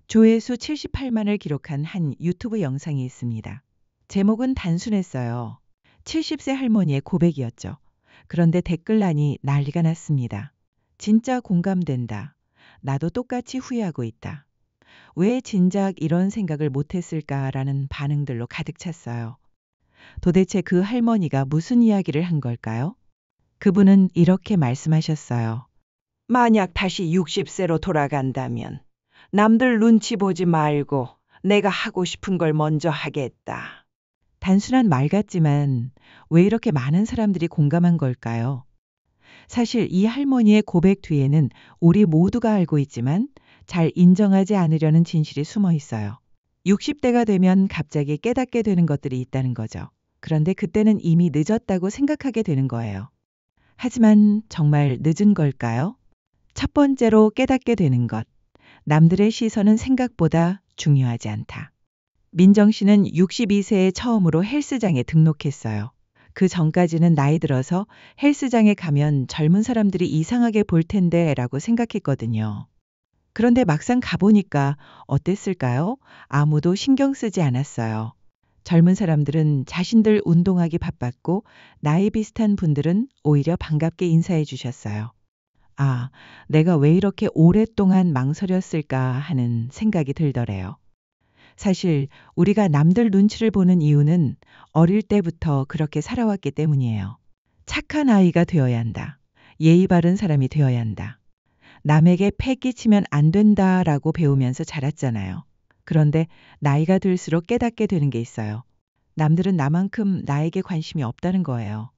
조회수 78만을 기록한 한 유튜브 영상이 있습니다. 제목은 단순했어요. 70세 할머니의 고백이었죠. 그런데 댓글란이 난리가 났습니다. 진짜 공감된다. 나도 똑같이 후회하고 있다. 왜 진작 이런 생각을 못했을까라는 반응들로 가득 찼어요. 도대체 그 할머니가 무슨 이야기를 한 걸까요? 그분은 이렇게 말씀하셨어요. 만약 다시 60세로 돌아간다면 남들 눈치 보지 말고 내가 하고 싶은 걸 먼저 하겠다. 단순한 말 같지만 왜 이렇게 많은 사람들이 공감한 걸까요? 사실 이 할머니의 고백 뒤에는 우리 모두가 알고 있지만 잘 인정하지 않으려는 진실이 숨어 있어요. 60대가 되면 갑자기 깨닫게 되는 것들이 있다는 거죠. 그런데 그때는 이미 늦었다고 생각하게 되는 거예요. 하지만 정말 늦은 걸까요? 첫 번째로 깨닫게 되는 것. 남들의 시선은 생각보다 중요하지 않다. 민정 씨는 62세에 처음으로 헬스장에 등록했어요. 그 전까지는 나이 들어서 헬스장에 가면 젊은 사람들이 이상하게 볼 텐데 라고 생각했거든요. 그런데 막상 가보니까 어땠을까요? 아무도 신경 쓰지 않았어요. 젊은 사람들은 자신들 운동하기 바빴고 나이 비슷한 분들은 오히려 반갑게 인사해 주셨어요. 아, 내가 왜 이렇게 오랫동안 망설였을까 하는 생각이 들더래요. 사실 우리가 남들 눈치를 보는 이유는 어릴 때부터 그렇게 살아왔기 때문이에요. 착한 아이가 되어야 한다. 예의 바른 사람이 되어야 한다. 남에게 패 끼치면 안 된다라고 배우면서 자랐잖아요. 그런데 나이가 들수록 깨닫게 되는 게 있어요. 남들은 나만큼 나에게 관심이 없다는 거예요.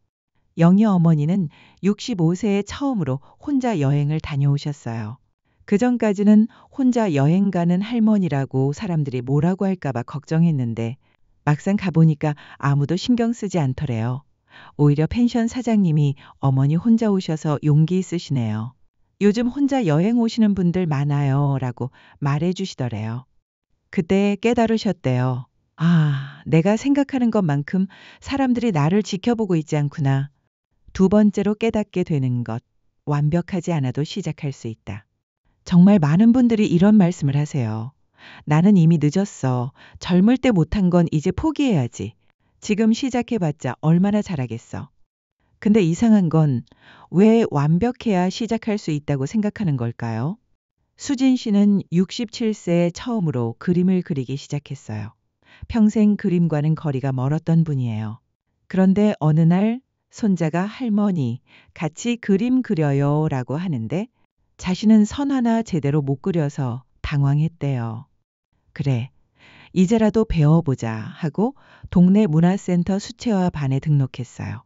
영희 어머니는 65세에 처음으로 혼자 여행을 다녀오셨어요. 그전까지는 혼자 여행 가는 할머니라고 사람들이 뭐라고 할까봐 걱정했는데 막상 가보니까 아무도 신경 쓰지 않더래요. 오히려 펜션 사장님이 어머니 혼자 오셔서 용기 있으시네요. 요즘 혼자 여행 오시는 분들 많아요 라고 말해주시더래요. 그때 깨달으셨대요. 아, 내가 생각하는 것만큼 사람들이 나를 지켜보고 있지 않구나. 두 번째로 깨닫게 되는 것. 완벽하지 않아도 시작할 수 있다. 정말 많은 분들이 이런 말씀을 하세요. 나는 이미 늦었어. 젊을 때 못한 건 이제 포기해야지. 지금 시작해봤자 얼마나 잘하겠어. 근데 이상한 건 왜 완벽해야 시작할 수 있다고 생각하는 걸까요? 수진 씨는 67세에 처음으로 그림을 그리기 시작했어요. 평생 그림과는 거리가 멀었던 분이에요. 그런데 어느 날 손자가 할머니, 같이 그림 그려요 라고 하는데 자신은 선 하나 제대로 못 그려서 당황했대요. 그래, 이제라도 배워보자 하고 동네 문화센터 수채화 반에 등록했어요.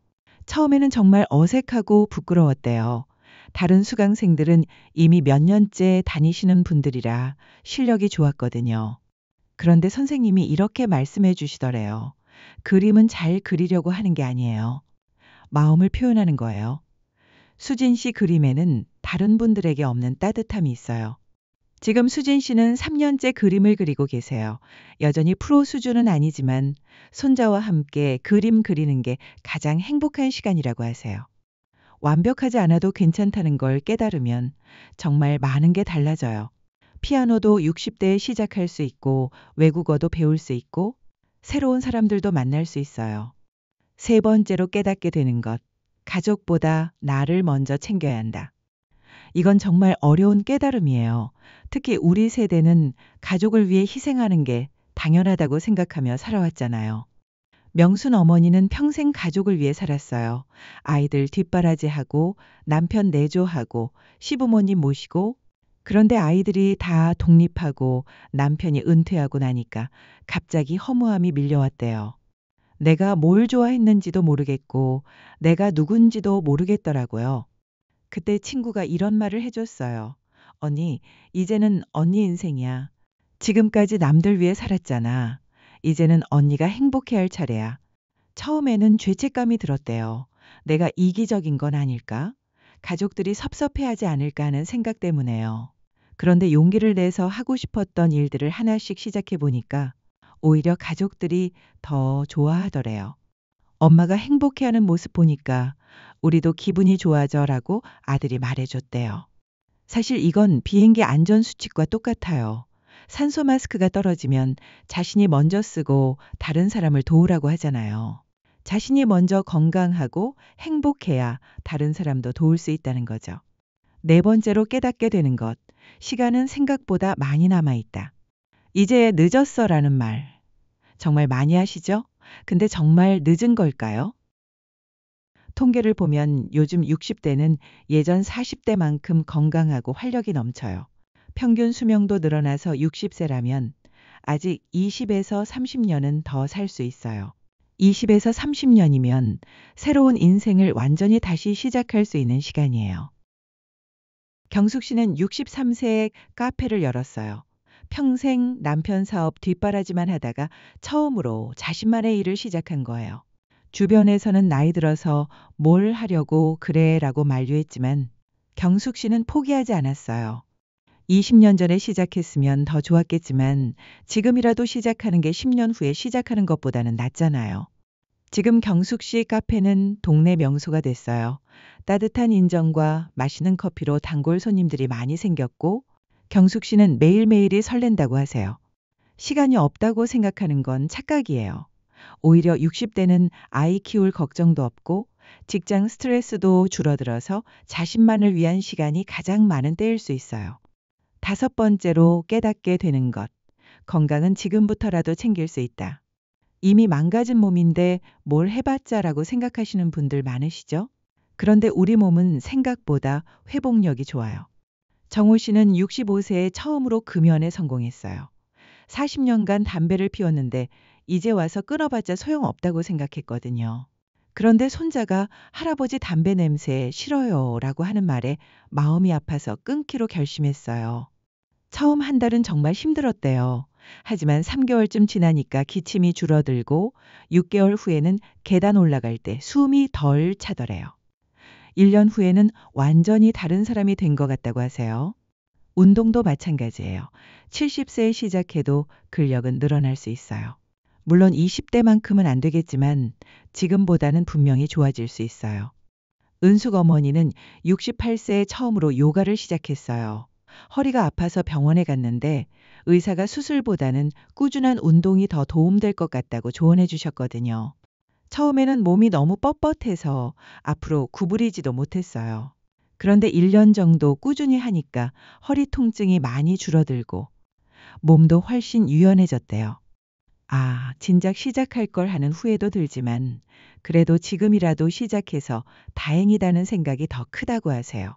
처음에는 정말 어색하고 부끄러웠대요. 다른 수강생들은 이미 몇 년째 다니시는 분들이라 실력이 좋았거든요. 그런데 선생님이 이렇게 말씀해 주시더래요. 그림은 잘 그리려고 하는 게 아니에요. 마음을 표현하는 거예요. 수진 씨 그림에는 다른 분들에게 없는 따뜻함이 있어요. 지금 수진 씨는 3년째 그림을 그리고 계세요. 여전히 프로 수준은 아니지만 손자와 함께 그림 그리는 게 가장 행복한 시간이라고 하세요. 완벽하지 않아도 괜찮다는 걸 깨달으면 정말 많은 게 달라져요. 피아노도 60대에 시작할 수 있고 외국어도 배울 수 있고 새로운 사람들도 만날 수 있어요. 세 번째로 깨닫게 되는 것. 가족보다 나를 먼저 챙겨야 한다. 이건 정말 어려운 깨달음이에요. 특히 우리 세대는 가족을 위해 희생하는 게 당연하다고 생각하며 살아왔잖아요. 명순 어머니는 평생 가족을 위해 살았어요. 아이들 뒷바라지하고 남편 내조하고 시부모님 모시고 그런데 아이들이 다 독립하고 남편이 은퇴하고 나니까 갑자기 허무함이 밀려왔대요. 내가 뭘 좋아했는지도 모르겠고 내가 누군지도 모르겠더라고요. 그때 친구가 이런 말을 해줬어요. 언니, 이제는 언니 인생이야. 지금까지 남들 위해 살았잖아. 이제는 언니가 행복해할 차례야. 처음에는 죄책감이 들었대요. 내가 이기적인 건 아닐까? 가족들이 섭섭해하지 않을까 하는 생각 때문에요. 그런데 용기를 내서 하고 싶었던 일들을 하나씩 시작해 보니까 오히려 가족들이 더 좋아하더래요. 엄마가 행복해하는 모습 보니까 우리도 기분이 좋아져라고 아들이 말해줬대요. 사실 이건 비행기 안전수칙과 똑같아요. 산소 마스크가 떨어지면 자신이 먼저 쓰고 다른 사람을 도우라고 하잖아요. 자신이 먼저 건강하고 행복해야 다른 사람도 도울 수 있다는 거죠. 네 번째로 깨닫게 되는 것. 시간은 생각보다 많이 남아있다. 이제 늦었어라는 말. 정말 많이 하시죠? 근데 정말 늦은 걸까요? 통계를 보면 요즘 60대는 예전 40대만큼 건강하고 활력이 넘쳐요. 평균 수명도 늘어나서 60세라면 아직 20에서 30년은 더 살 수 있어요. 20에서 30년이면 새로운 인생을 완전히 다시 시작할 수 있는 시간이에요. 경숙 씨는 63세에 카페를 열었어요. 평생 남편 사업 뒷바라지만 하다가 처음으로 자신만의 일을 시작한 거예요. 주변에서는 나이 들어서 뭘 하려고 그래라고 만류했지만 경숙 씨는 포기하지 않았어요. 20년 전에 시작했으면 더 좋았겠지만 지금이라도 시작하는 게 10년 후에 시작하는 것보다는 낫잖아요. 지금 경숙 씨 카페는 동네 명소가 됐어요. 따뜻한 인정과 맛있는 커피로 단골 손님들이 많이 생겼고 경숙 씨는 매일매일이 설렌다고 하세요. 시간이 없다고 생각하는 건 착각이에요. 오히려 60대는 아이 키울 걱정도 없고 직장 스트레스도 줄어들어서 자신만을 위한 시간이 가장 많은 때일 수 있어요. 다섯 번째로 깨닫게 되는 것. 건강은 지금부터라도 챙길 수 있다. 이미 망가진 몸인데 뭘 해봤자라고 생각하시는 분들 많으시죠? 그런데 우리 몸은 생각보다 회복력이 좋아요. 정호 씨는 65세에 처음으로 금연에 성공했어요. 40년간 담배를 피웠는데 이제 와서 끊어봤자 소용없다고 생각했거든요. 그런데 손자가 할아버지 담배 냄새 싫어요 라고 하는 말에 마음이 아파서 끊기로 결심했어요. 처음 한 달은 정말 힘들었대요. 하지만 3개월쯤 지나니까 기침이 줄어들고 6개월 후에는 계단 올라갈 때 숨이 덜 차더래요. 1년 후에는 완전히 다른 사람이 된 것 같다고 하세요. 운동도 마찬가지예요. 70세에 시작해도 근력은 늘어날 수 있어요. 물론 20대만큼은 안 되겠지만 지금보다는 분명히 좋아질 수 있어요. 은숙 어머니는 68세에 처음으로 요가를 시작했어요. 허리가 아파서 병원에 갔는데 의사가 수술보다는 꾸준한 운동이 더 도움될 것 같다고 조언해 주셨거든요. 처음에는 몸이 너무 뻣뻣해서 앞으로 구부리지도 못했어요. 그런데 1년 정도 꾸준히 하니까 허리 통증이 많이 줄어들고 몸도 훨씬 유연해졌대요. 아, 진작 시작할 걸 하는 후회도 들지만 그래도 지금이라도 시작해서 다행이다는 생각이 더 크다고 하세요.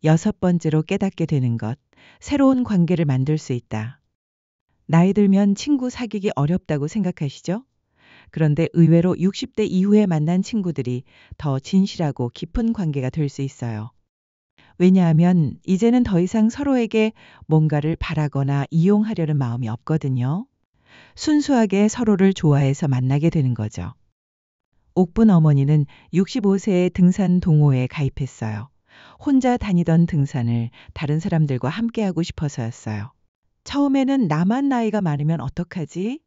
여섯 번째로 깨닫게 되는 것, 새로운 관계를 만들 수 있다. 나이 들면 친구 사귀기 어렵다고 생각하시죠? 그런데 의외로 60대 이후에 만난 친구들이 더 진실하고 깊은 관계가 될 수 있어요. 왜냐하면 이제는 더 이상 서로에게 뭔가를 바라거나 이용하려는 마음이 없거든요. 순수하게 서로를 좋아해서 만나게 되는 거죠. 옥분 어머니는 65세에 등산 동호회에 가입했어요. 혼자 다니던 등산을 다른 사람들과 함께하고 싶어서였어요. 처음에는 나만 나이가 많으면 어떡하지?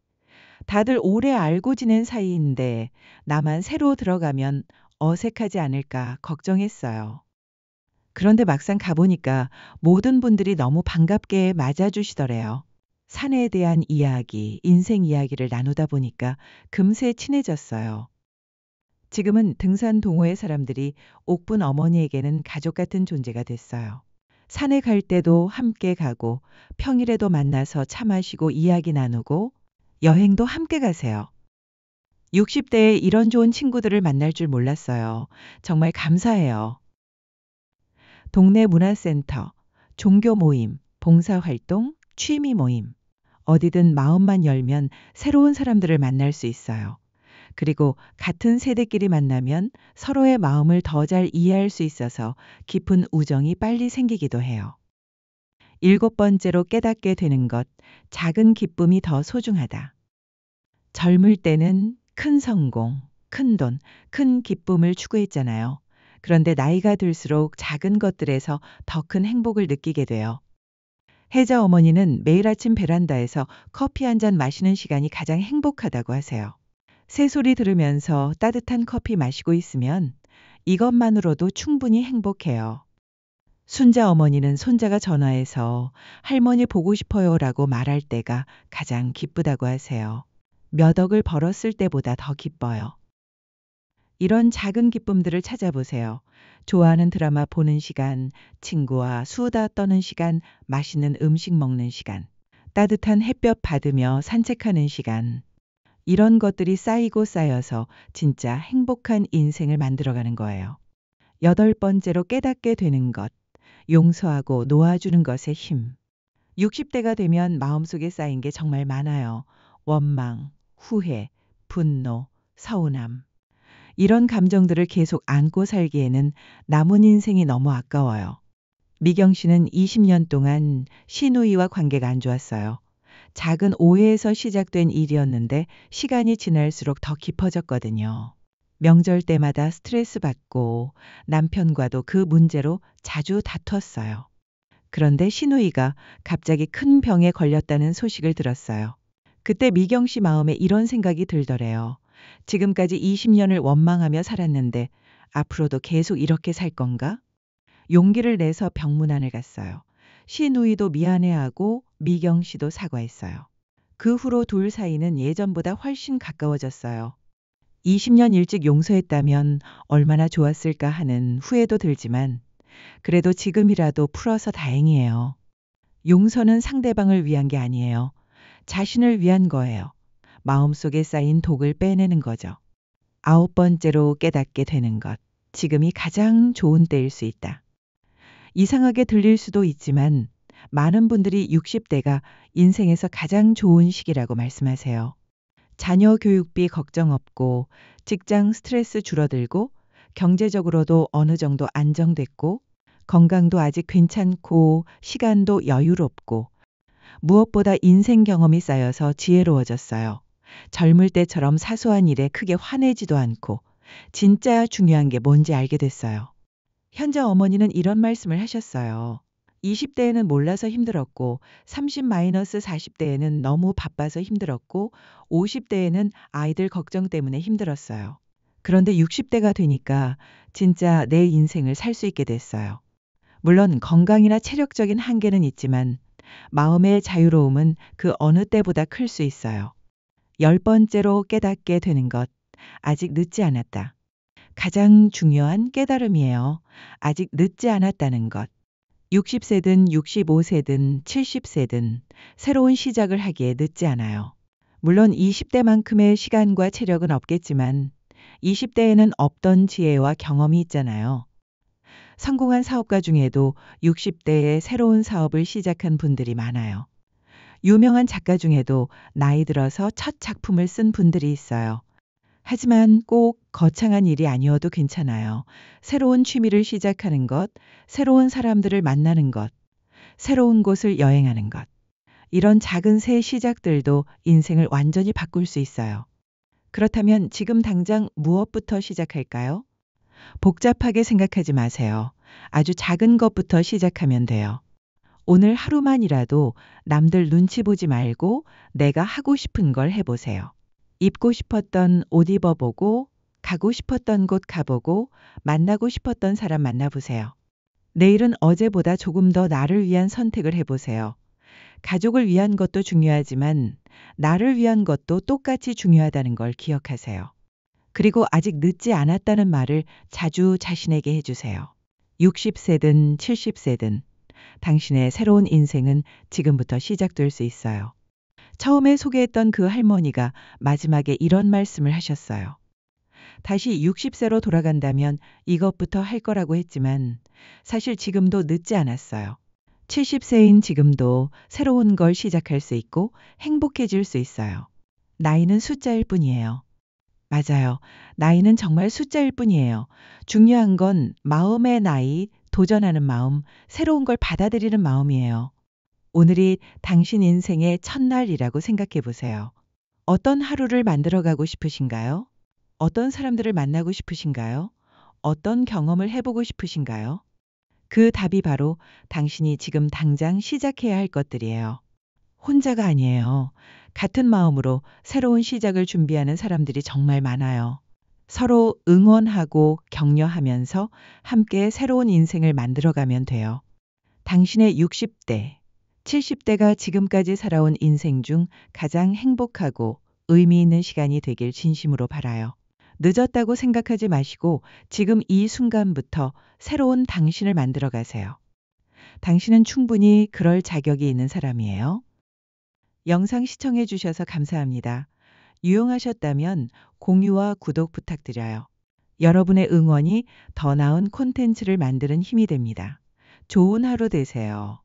다들 오래 알고 지낸 사이인데 나만 새로 들어가면 어색하지 않을까 걱정했어요. 그런데 막상 가보니까 모든 분들이 너무 반갑게 맞아주시더래요. 산에 대한 이야기, 인생 이야기를 나누다 보니까 금세 친해졌어요. 지금은 등산 동호회 사람들이 옥분 어머니에게는 가족 같은 존재가 됐어요. 산에 갈 때도 함께 가고 평일에도 만나서 차 마시고 이야기 나누고 여행도 함께 가세요. 60대에 이런 좋은 친구들을 만날 줄 몰랐어요. 정말 감사해요. 동네 문화센터, 종교 모임, 봉사활동, 취미 모임. 어디든 마음만 열면 새로운 사람들을 만날 수 있어요. 그리고 같은 세대끼리 만나면 서로의 마음을 더 잘 이해할 수 있어서 깊은 우정이 빨리 생기기도 해요. 일곱 번째로 깨닫게 되는 것, 작은 기쁨이 더 소중하다. 젊을 때는 큰 성공, 큰 돈, 큰 기쁨을 추구했잖아요. 그런데 나이가 들수록 작은 것들에서 더 큰 행복을 느끼게 돼요. 혜자 어머니는 매일 아침 베란다에서 커피 한 잔 마시는 시간이 가장 행복하다고 하세요. 새소리 들으면서 따뜻한 커피 마시고 있으면 이것만으로도 충분히 행복해요. 순자 어머니는 손자가 전화해서 할머니 보고 싶어요라고 말할 때가 가장 기쁘다고 하세요. 몇 억을 벌었을 때보다 더 기뻐요. 이런 작은 기쁨들을 찾아보세요. 좋아하는 드라마 보는 시간, 친구와 수다 떠는 시간, 맛있는 음식 먹는 시간, 따뜻한 햇볕 받으며 산책하는 시간. 이런 것들이 쌓이고 쌓여서 진짜 행복한 인생을 만들어가는 거예요. 8번째로 깨닫게 되는 것, 용서하고 놓아주는 것의 힘. 60대가 되면 마음속에 쌓인 게 정말 많아요. 원망, 후회, 분노, 서운함. 이런 감정들을 계속 안고 살기에는 남은 인생이 너무 아까워요. 미경 씨는 20년 동안 시누이와 관계가 안 좋았어요. 작은 오해에서 시작된 일이었는데 시간이 지날수록 더 깊어졌거든요. 명절 때마다 스트레스 받고 남편과도 그 문제로 자주 다퉜어요. 그런데 시누이가 갑자기 큰 병에 걸렸다는 소식을 들었어요. 그때 미경 씨 마음에 이런 생각이 들더래요. 지금까지 20년을 원망하며 살았는데 앞으로도 계속 이렇게 살 건가? 용기를 내서 병문안을 갔어요. 시누이도 미안해하고 미경 씨도 사과했어요. 그 후로 둘 사이는 예전보다 훨씬 가까워졌어요. 20년 일찍 용서했다면 얼마나 좋았을까 하는 후회도 들지만 그래도 지금이라도 풀어서 다행이에요. 용서는 상대방을 위한 게 아니에요. 자신을 위한 거예요. 마음속에 쌓인 독을 빼내는 거죠. 9번째로 깨닫게 되는 것. 지금이 가장 좋은 때일 수 있다. 이상하게 들릴 수도 있지만 많은 분들이 60대가 인생에서 가장 좋은 시기라고 말씀하세요. 자녀 교육비 걱정 없고 직장 스트레스 줄어들고 경제적으로도 어느 정도 안정됐고 건강도 아직 괜찮고 시간도 여유롭고 무엇보다 인생 경험이 쌓여서 지혜로워졌어요. 젊을 때처럼 사소한 일에 크게 화내지도 않고 진짜 중요한 게 뭔지 알게 됐어요. 현재 어머니는 이런 말씀을 하셨어요. 20대에는 몰라서 힘들었고 30-40대에는 너무 바빠서 힘들었고 50대에는 아이들 걱정 때문에 힘들었어요. 그런데 60대가 되니까 진짜 내 인생을 살 수 있게 됐어요. 물론 건강이나 체력적인 한계는 있지만 마음의 자유로움은 그 어느 때보다 클 수 있어요. 10번째로 깨닫게 되는 것. 아직 늦지 않았다. 가장 중요한 깨달음이에요. 아직 늦지 않았다는 것. 60세든 65세든 70세든 새로운 시작을 하기에 늦지 않아요. 물론 20대만큼의 시간과 체력은 없겠지만 20대에는 없던 지혜와 경험이 있잖아요. 성공한 사업가 중에도 60대에 새로운 사업을 시작한 분들이 많아요. 유명한 작가 중에도 나이 들어서 첫 작품을 쓴 분들이 있어요. 하지만 꼭 거창한 일이 아니어도 괜찮아요. 새로운 취미를 시작하는 것, 새로운 사람들을 만나는 것, 새로운 곳을 여행하는 것. 이런 작은 새 시작들도 인생을 완전히 바꿀 수 있어요. 그렇다면 지금 당장 무엇부터 시작할까요? 복잡하게 생각하지 마세요. 아주 작은 것부터 시작하면 돼요. 오늘 하루만이라도 남들 눈치 보지 말고 내가 하고 싶은 걸 해보세요. 입고 싶었던 옷 입어보고, 가고 싶었던 곳 가보고, 만나고 싶었던 사람 만나보세요. 내일은 어제보다 조금 더 나를 위한 선택을 해보세요. 가족을 위한 것도 중요하지만 나를 위한 것도 똑같이 중요하다는 걸 기억하세요. 그리고 아직 늦지 않았다는 말을 자주 자신에게 해주세요. 60세든 70세든 당신의 새로운 인생은 지금부터 시작될 수 있어요. 처음에 소개했던 그 할머니가 마지막에 이런 말씀을 하셨어요. 다시 60세로 돌아간다면 이것부터 할 거라고 했지만 사실 지금도 늦지 않았어요. 70세인 지금도 새로운 걸 시작할 수 있고 행복해질 수 있어요. 나이는 숫자일 뿐이에요. 맞아요. 나이는 정말 숫자일 뿐이에요. 중요한 건 마음의 나이, 도전하는 마음, 새로운 걸 받아들이는 마음이에요. 오늘이 당신 인생의 첫날이라고 생각해 보세요. 어떤 하루를 만들어가고 싶으신가요? 어떤 사람들을 만나고 싶으신가요? 어떤 경험을 해보고 싶으신가요? 그 답이 바로 당신이 지금 당장 시작해야 할 것들이에요. 혼자가 아니에요. 같은 마음으로 새로운 시작을 준비하는 사람들이 정말 많아요. 서로 응원하고 격려하면서 함께 새로운 인생을 만들어가면 돼요. 당신의 60대, 70대가 지금까지 살아온 인생 중 가장 행복하고 의미 있는 시간이 되길 진심으로 바라요. 늦었다고 생각하지 마시고 지금 이 순간부터 새로운 당신을 만들어 가세요. 당신은 충분히 그럴 자격이 있는 사람이에요. 영상 시청해 주셔서 감사합니다. 유용하셨다면 공유와 구독 부탁드려요. 여러분의 응원이 더 나은 콘텐츠를 만드는 힘이 됩니다. 좋은 하루 되세요.